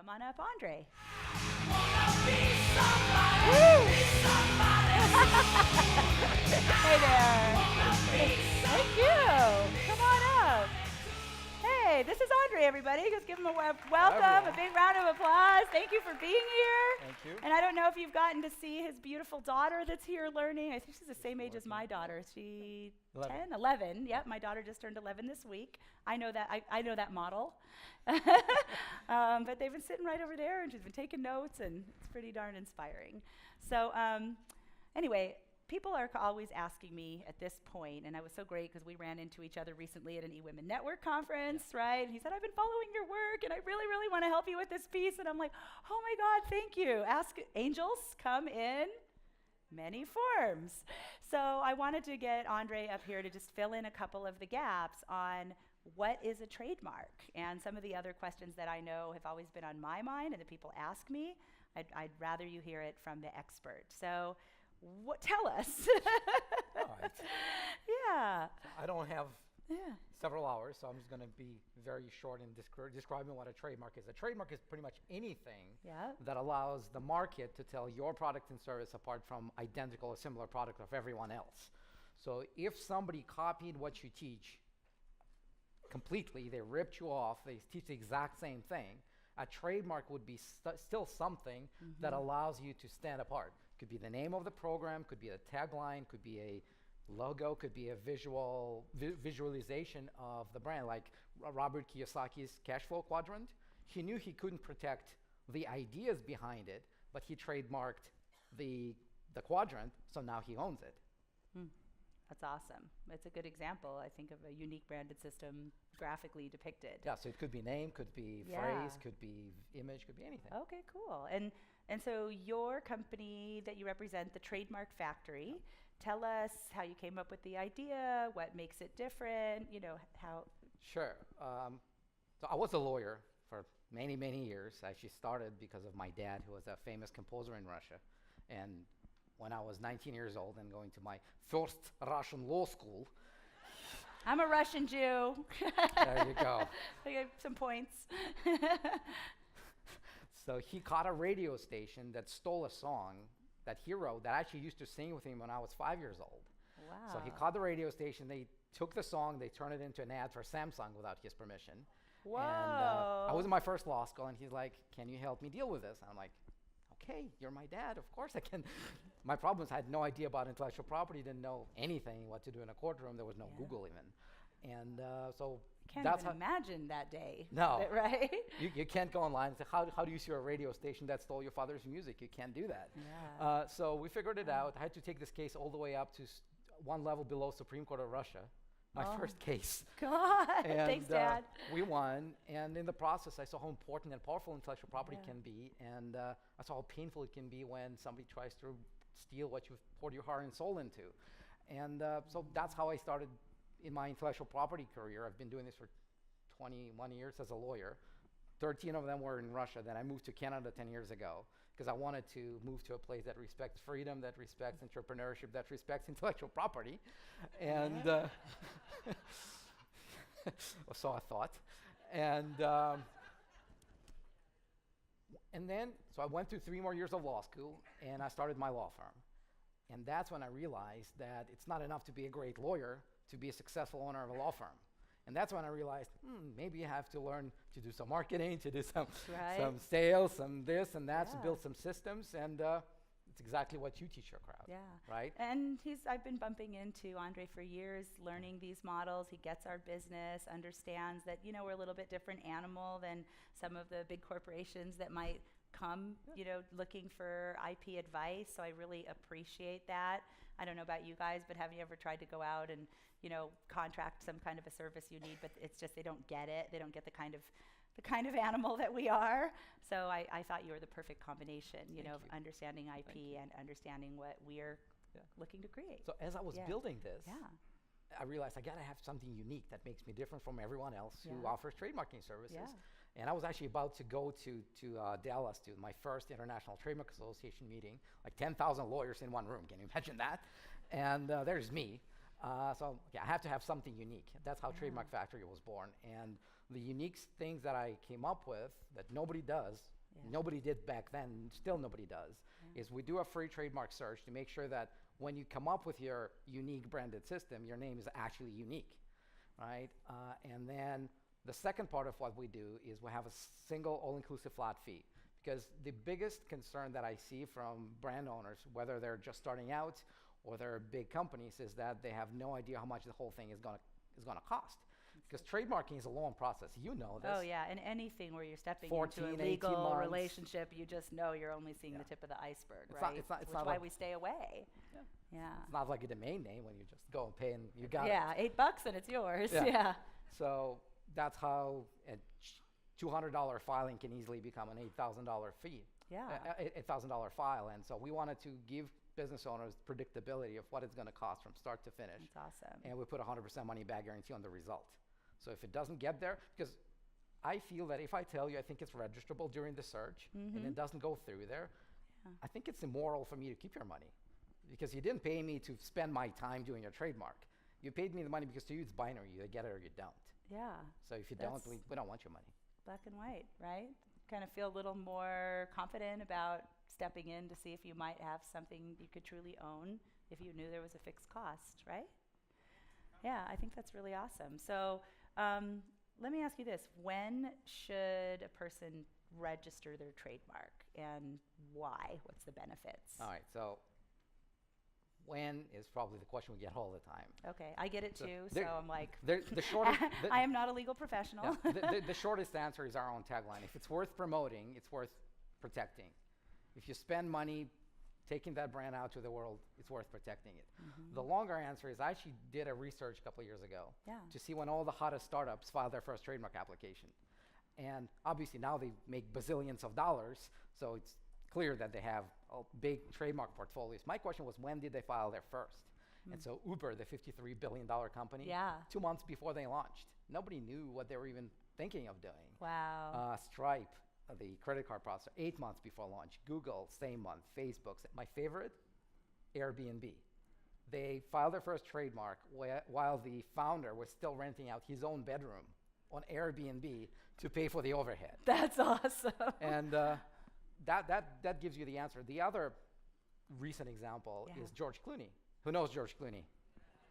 come on up, Andrei. Hey there. Thank you. Come on up. Hey, this is Andrei, everybody. Just give him a welcome, a big round of applause. Thank you for being here. Thank you. And I don't know if you've gotten to see his beautiful daughter that's here learning. I think she's the same age as my daughter. She 10, 11. Yep, my daughter just turned 11 this week. I know that. I know that model. But they've been sitting right over there, and she's been taking notes, and it's pretty darn inspiring. So anyway, people are always asking me at this point, and I was so great because we ran into each other recently at an eWomen Network conference, right? And he said, I've been following your work, and I really, really want to help you with this piece. And I'm like, oh my God, thank you. Ask angels come in many forms. So I wanted to get Andrei up here to just fill in a couple of the gaps on what is a trademark, and some of the other questions that I know have always been on my mind and that people ask me. I'd rather you hear it from the expert. So tell us. All right. Yeah. I don't have several hours, so I'm just going to be very short in describing what a trademark is. A trademark is pretty much anything that allows the market to tell your product and service apart from identical or similar product of everyone else. So if somebody copied what you teach completely, they ripped you off, they teach the exact same thing, a trademark would be still something that allows you to stand apart. Could be the name of the program, could be a tagline, could be a logo, could be a visualization of the brand, like Robert Kiyosaki's cash flow quadrant. He knew he couldn't protect the ideas behind it, but he trademarked the quadrant, so now he owns it. That's awesome. It's a good example, I think, of a unique branded system graphically depicted. Yeah, so it could be name, could be phrase, could be image, could be anything. Okay, cool. And so your company that you represent, the Trademark Factory, tell us how you came up with the idea, what makes it different, how. Sure. So I was a lawyer for many, many years. I actually started because of my dad, who was a famous composer in Russia. And when I was 19 years old and going to my first Russian law school. I'm a Russian Jew. There you go. I get some points. So he caught a radio station that stole a song that he wrote that I actually used to sing with him when I was 5 years old. Wow. So he caught the radio station, they took the song, they turned it into an ad for Samsung without his permission. Whoa. And I was in my first law school, and he's like, can you help me deal with this? And I'm like, okay, you're my dad, of course I can. My problem is I had no idea about intellectual property, didn't know anything, what to do in a courtroom, there was no Google even. And so can't that's even imagine that day. No. Right? You can't go online and say, how do you sue a radio station that stole your father's music? You can't do that. Yeah. So we figured it out. I had to take this case all the way up to one level below Supreme Court of Russia. My first case. God, and, thanks, Dad. We won, and in the process, I saw how important and powerful intellectual property can be, and I saw how painful it can be when somebody tries to steal what you've poured your heart and soul into. And so that's how I started in my intellectual property career. I've been doing this for 21 years as a lawyer. 13 of them were in Russia. Then I moved to Canada 10 years ago because I wanted to move to a place that respects freedom, that respects entrepreneurship, that respects intellectual property. And so I thought. And then, so I went through 3 more years of law school, and I started my law firm. And that's when I realized that it's not enough to be a great lawyer to be a successful owner of a law firm. And that's when I realized, maybe you have to learn to do some marketing, to do some sales, some this and that, to build some systems, and it's exactly what you teach your crowd, right? And I've been bumping into Andrei for years, learning these models. He gets our business, understands that, we're a little bit different animal than some of the big corporations that might come, looking for IP advice. So I really appreciate that. I don't know about you guys, but have you ever tried to go out and, contract some kind of a service you need, but it's just they don't get it. They don't get the kind of animal that we are. So I thought you were the perfect combination, of understanding IP and understanding what we're looking to create. So as I was building this, Yeah. I realized I gotta have something unique that makes me different from everyone else who offers trademarking services. Yeah. And I was actually about to go to Dallas to my first International Trademark Association meeting, like 10,000 lawyers in one room. Can you imagine that? And there's me. So I have to have something unique. That's how Trademark Factory was born. And The unique things that I came up with that nobody does, nobody did back then, still nobody does, is we do a free trademark search to make sure that when you come up with your unique branded system, your name is actually unique, right? And then the second part of what we do is we have a single all-inclusive flat fee. Because the biggest concern that I see from brand owners, whether they're just starting out or they're big companies, is that they have no idea how much the whole thing is gonna cost. Because trademarking is a long process. You know this. Oh yeah, and anything where you're stepping 14, into a 18 legal months. relationship, you just know you're only seeing the tip of the iceberg, It's right? not- it's not- it's Which not why like- we stay away. Yeah. Yeah. It's not like a domain name when you just go and pay and you got it. Yeah, $8 and it's yours. Yeah. Yeah. So that's how a $200 filing can easily become an $8,000 fee. Yeah. $8,000 file. And so we wanted to give business owners predictability of what it's going to cost from start to finish. That's awesome. And we put a 100% money back guarantee on the result. So if it doesn't get there, because I feel that if I tell you I think it's registrable during the search and it doesn't go through there, I think it's immoral for me to keep your money, because you didn't pay me to spend my time doing your trademark. You paid me the money because to you it's binary. You get it or you don't. Yeah. So if you don't, we don't want your money. Black and white, right? Kind of feel a little more confident about stepping in to see if you might have something you could truly own if you knew there was a fixed cost, right? Yeah, I think that's really awesome. So let me ask you this. When should a person register their trademark and why? What's the benefits? All right, so when is probably the question we get all the time. Okay, I get it So too, so there- I'm like, The shortest, I am not a legal professional. the shortest answer is our own tagline. If it's worth promoting, it's worth protecting. If you spend money taking that brand out to the world, it's worth protecting it. The longer answer is I actually did a research a couple of years ago to see when all the hottest startups filed their first trademark application. And obviously now they make bazillions of dollars, so it's clear that they have big trademark portfolios. My question was, when did they file their first? And so Uber, the $53 billion company, 2 months before they launched. Nobody knew what they were even thinking of doing. Wow. Stripe, the credit card processor, 8 months before launch. Google, same month. Facebook, my favorite, Airbnb. They filed their first trademark while the founder was still renting out his own bedroom on Airbnb to pay for the overhead. That's awesome. And that gives you the answer. The other recent example is George Clooney. Who knows George Clooney?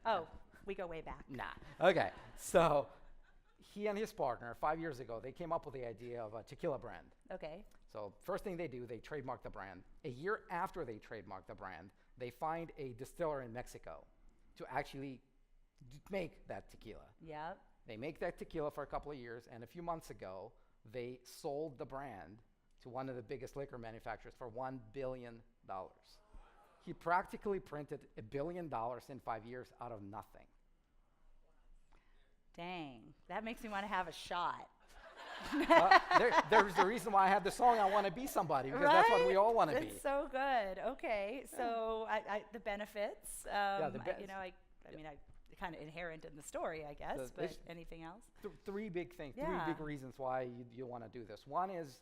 Oh, we go way back. Nah. Okay. So he and his partner, 5 years ago, they came up with the idea of a tequila brand. Okay. So first thing they do, they trademark the brand. A year after they trademark the brand, they find a distiller in Mexico to actually make that tequila. Yep. They make that tequila for a couple of years, and a few months ago, they sold the brand to one of the biggest liquor manufacturers for $1 billion. He practically printed $1 billion in 5 years out of nothing. Dang, that makes me want to have a shot. There's the reason why I had the song "I Want to Be Somebody," because that's what we all want to be. It's so good. Okay, so the benefits. I mean, kind of inherent in the story, I guess. But anything else? Three big things. Three big reasons why you want to do this. One is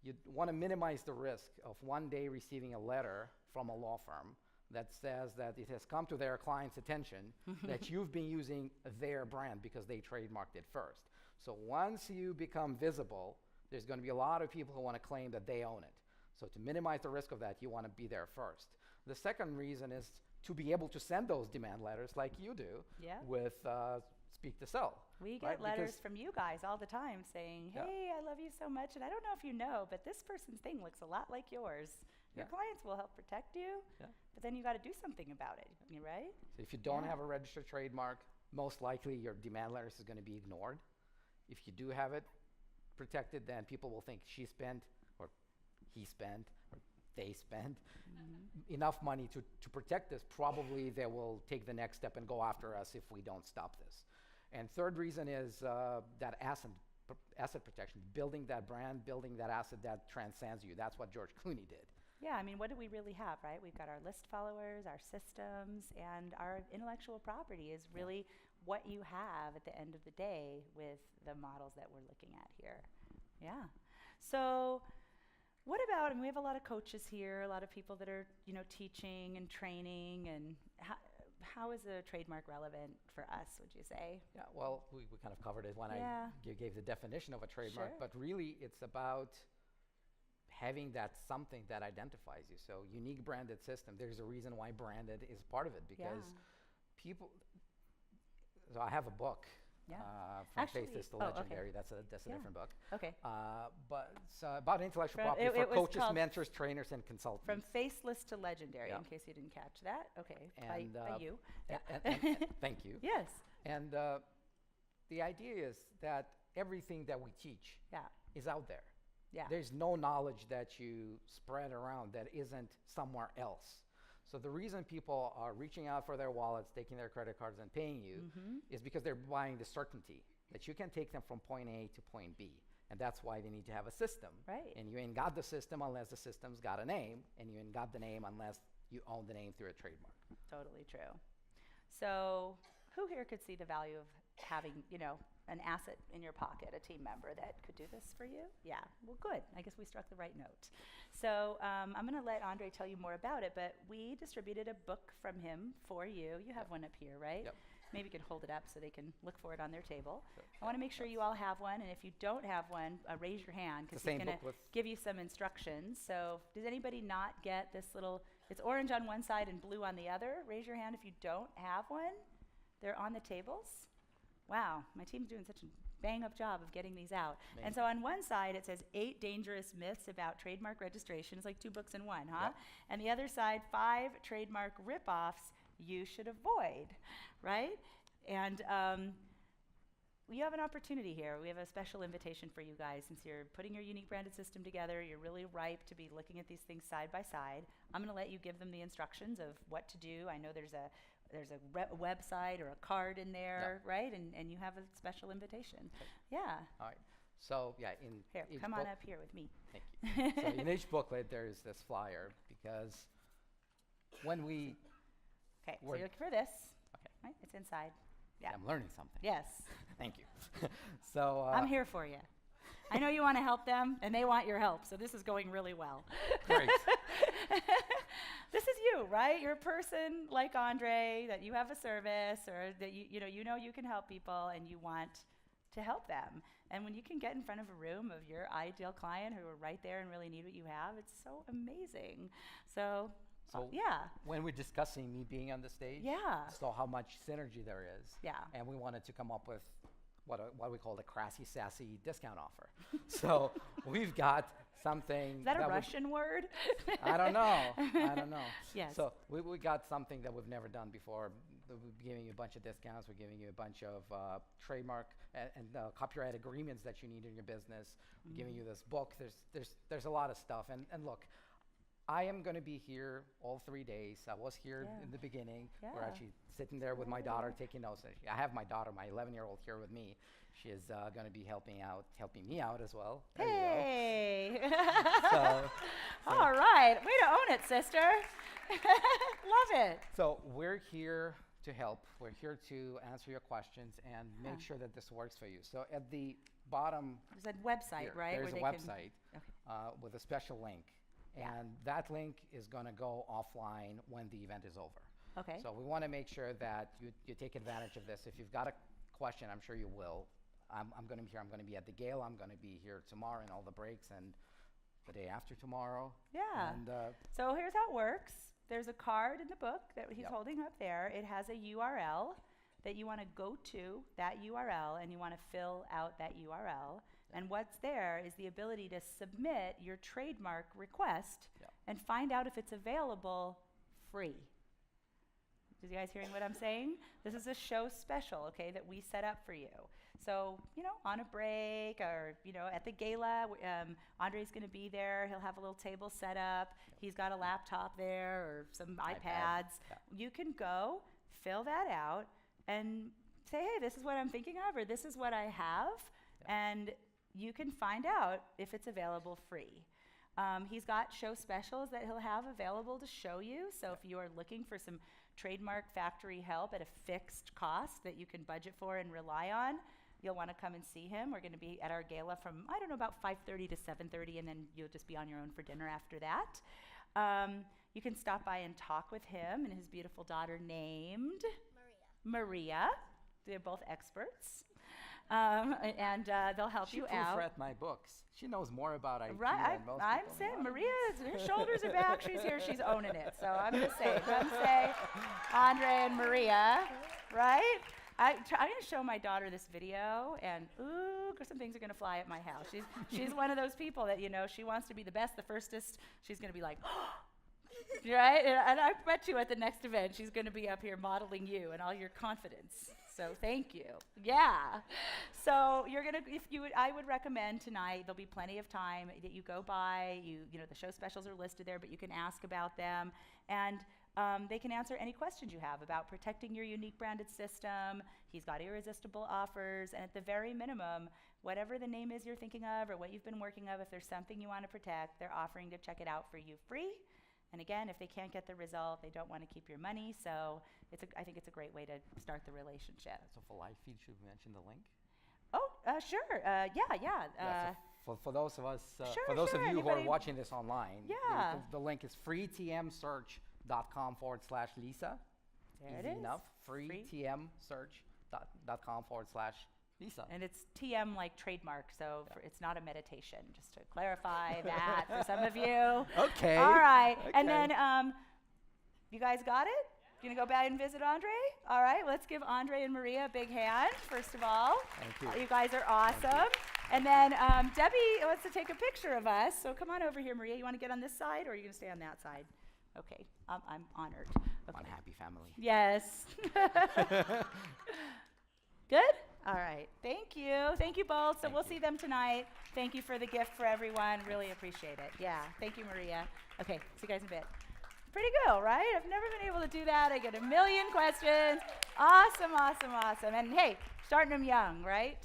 you want to minimize the risk of one day receiving a letter from a law firm that says that it has come to their client's attention that you've been using their brand because they trademarked it first. So once you become visible, there's going to be a lot of people who want to claim that they own it. So to minimize the risk of that, you want to be there first. The second reason is to be able to send those demand letters like you do with Speak to Sell. We get letters from you guys all the time saying, hey, I love you so much, and I don't know if you know, but this person's thing looks a lot like yours. Your clients will help protect you, but then you got to do something about it, right? So if you don't have a registered trademark, most likely your demand letters is going to be ignored. If you do have it protected, then people will think she spent, or he spent, or they spent enough money to protect this. Probably they will take the next step and go after us if we don't stop this. And third reason is that asset protection, building that brand, building that asset that transcends you. That's what George Clooney did. Yeah, I mean, what do we really have, right? We've got our list followers, our systems, and our intellectual property is really what you have at the end of the day with the models that we're looking at here. Yeah. So what about, and we have a lot of coaches here, a lot of people that are, teaching and training, and how is a trademark relevant for us, would you say? Yeah, well, we kind of covered it when I gave the definition of a trademark, but really it's about having that something that identifies you. So unique branded system, there's a reason why branded is part of it, because people, so I have a book. From Faceless to Legendary. That's a different book. Okay. But it's about intellectual property for coaches, mentors, trainers, and consultants. From Faceless to Legendary, in case you didn't catch that. Okay. And, by you. And thank you. Yes. And the idea is that everything that we teach is out there. Yeah. There's no knowledge that you spread around that isn't somewhere else. So the reason people are reaching out for their wallets, taking their credit cards and paying you is because they're buying the certainty that you can take them from point A to point B. And that's why they need to have a system. Right. And you ain't got the system unless the system's got a name, and you ain't got the name unless you own the name through a trademark. Totally true. So who here could see the value of having, an asset in your pocket, a team member that could do this for you? Yeah, well, good. I guess we struck the right note. So I'm going to let Andrei tell you more about it, but we distributed a book from him for you. You have one up here, right? Yep. Maybe you can hold it up so they can look for it on their table. I want to make sure you all have one, and if you don't have one, raise your hand, because he's going to give you some instructions. So does anybody not get this little, it's orange on one side and blue on the other? Raise your hand if you don't have one. They're on the tables. Wow, my team's doing such a bang-up job of getting these out. Amazing. And so on one side, it says 8 dangerous myths about trademark registration. It's like 2 books in one, huh? Yep. And the other side, 5 trademark rip-offs you should avoid, right? And you have an opportunity here. We have a special invitation for you guys. Since you're putting your unique branded system together, you're really ripe to be looking at these things side by side. I'm going to let you give them the instructions of what to do. I know there's a website or a card in there, right? And you have a special invitation. Okay. Yeah. All right. So in here, each come on up here with me. Thank you. So in each booklet, there is this flyer, because when we so you're looking for this. Okay. Right? It's inside. Yeah. I'm learning something. Yes. Thank you. So I'm here for you. I know you want to help them, and they want your help. So this is going really well. Great. This is you, right? You're a person like Andrei, that you have a service, or that you know you can help people, and you want to help them. And when you can get in front of a room of your ideal client who are right there and really need what you have, it's so amazing. So when we're discussing me being on the stage, so how much synergy there is. Yeah. And we wanted to come up with what we call the crassy, sassy discount offer. So we've got something. Is that a Russian word? I don't know. Yes. So we got something that we've never done before. We're giving you a bunch of discounts. We're giving you a bunch of trademark and copyright agreements that you need in your business. We're giving you this book. There's a lot of stuff. And look, I am going to be here all 3 days. I was here in the beginning. Yeah. We're actually sitting there with my daughter taking notes. I have my daughter, my 11-year-old, here with me. She is going to be helping me out as well. There hey! So all right. Way to own it, sister. Love it. So we're here to help. We're here to answer your questions and make sure that this works for you. So at the bottom, there's a website, here, right? There's a website with a special link. And that link is going to go offline when the event is over. Okay. So we want to make sure that you take advantage of this. If you've got a question, I'm sure you will. I'm going to be here. I'm going to be at the gala. I'm going to be here tomorrow and all the breaks and the day after tomorrow. Yeah. And so here's how it works. There's a card in the book that he's holding up there. It has a URL that you want to go to, that URL, and you want to fill out that URL. And what's there is the ability to submit your trademark request and find out if it's available free. Are you guys hearing what I'm saying? This is a show special, okay, that we set up for you. So, on a break or, at the gala, Andrei's going to be there. He'll have a little table set up. He's got a laptop there or some iPads. Yeah. You can go, fill that out, and say, hey, this is what I'm thinking of, or this is what I have. And you can find out if it's available free. He's got show specials that he'll have available to show you. So if you are looking for some Trademark Factory help at a fixed cost that you can budget for and rely on, you'll want to come and see him. We're going to be at our gala from, about 5:30 to 7:30, and then you'll just be on your own for dinner after that. You can stop by and talk with him and his beautiful daughter named Maria. They're both experts. And they'll help you out. She proofread my books. She knows more about IT right, than most I'm people. saying Maria's, her shoulders are back, she's here, she's owning it. So I'm going to say, Andrei and Maria, right? I'm going to show my daughter this video, and ooh, some things are going to fly at my house. She's one of those people that, she wants to be the best, the firstest. She's going to be like, right? And I bet you at the next event, she's going to be up here modeling you and all your confidence. So thank you. Yeah. So I would recommend tonight, there'll be plenty of time that you go by, the show specials are listed there, but you can ask about them, and they can answer any questions you have about protecting your unique branded system. He's got irresistible offers, and at the very minimum, whatever the name is you're thinking of or what you've been working of, if there's something you want to protect, they're offering to check it out for you free. And again, if they can't get the result, they don't want to keep your money. So I think it's a great way to start the relationship. So for live feed, should we mention the link? Oh, sure. Yeah. For those of us, sure, for those of you who are anybody watching this online, Yeah. the link is freetmsearch.com/Lisa. There Easy it is. enough. freetmsearch.com/Lisa. And it's TM like trademark, so it's not a meditation, just to clarify that for some of you. Okay. All right. Okay. And then you guys got it? You gonna go back and visit Andrei? All right, let's give Andrei and Maria a big hand, first of all. Thank you. You guys are awesome. And then Debbie wants to take a picture of us, so come on over here, Maria. You want to get on this side, or are you gonna stay on that side? Okay, I'm honored. Okay. One happy family. Yes. Good? All right. Thank you. Thank you both. So we'll see them tonight. Thank you for the gift for everyone. Really appreciate it. Yeah. Thank you, Maria. Okay. See you guys in a bit. Pretty cool, right? I've never been able to do that. I get a million questions. Awesome, awesome, awesome. And hey, starting them young, right?